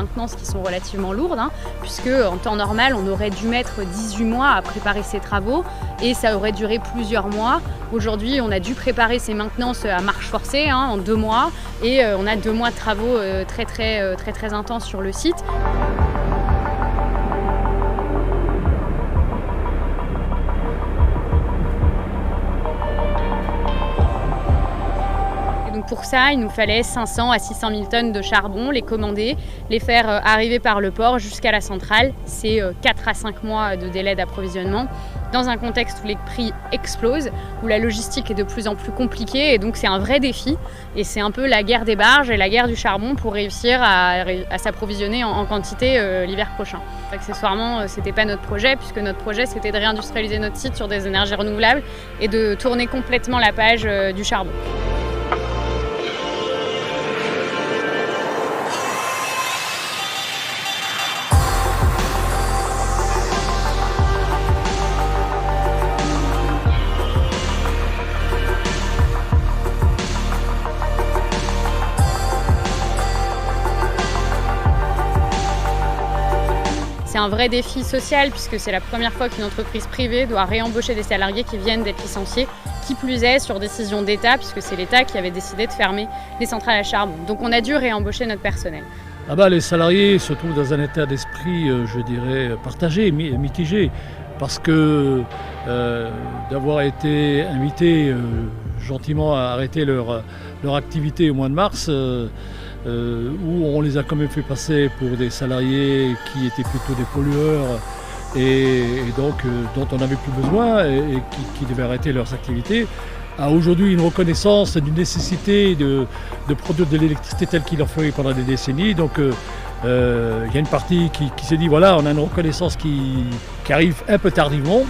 maintenance qui sont relativement lourdes, puisque en temps normal, on aurait dû mettre 18 mois à préparer ces travaux et ça aurait duré plusieurs mois. Aujourd'hui, on a dû préparer ces maintenances à marche forcée en 2 mois et on a 2 mois de travaux très intenses sur le site. Pour ça, il nous fallait 500 à 600 000 tonnes de charbon, les commander, les faire arriver par le port jusqu'à la centrale. C'est 4 à 5 mois de délai d'approvisionnement dans un contexte où les prix explosent, où la logistique est de plus en plus compliquée et donc c'est un vrai défi. Et c'est un peu la guerre des barges et la guerre du charbon pour réussir à s'approvisionner en quantité l'hiver prochain. Accessoirement, c'était pas notre projet puisque notre projet c'était de réindustrialiser notre site sur des énergies renouvelables et de tourner complètement la page du charbon. C'est un vrai défi social puisque c'est la première fois qu'une entreprise privée doit réembaucher des salariés qui viennent d'être licenciés, qui plus est sur décision d'État puisque c'est l'État qui avait décidé de fermer les centrales à charbon. Donc on a dû réembaucher notre personnel. Les salariés se trouvent dans un état d'esprit, je dirais, partagé, mitigé, parce que d'avoir été invités gentiment à arrêter leur activité au mois de mars, où on les a quand même fait passer pour des salariés qui étaient plutôt des pollueurs et donc dont on n'avait plus besoin et qui devaient arrêter leurs activités, a aujourd'hui une reconnaissance d'une nécessité de produire de l'électricité telle qu'il en ferait pendant des décennies. Donc il y a une partie qui s'est dit voilà, on a une reconnaissance qui arrive un peu tardivement.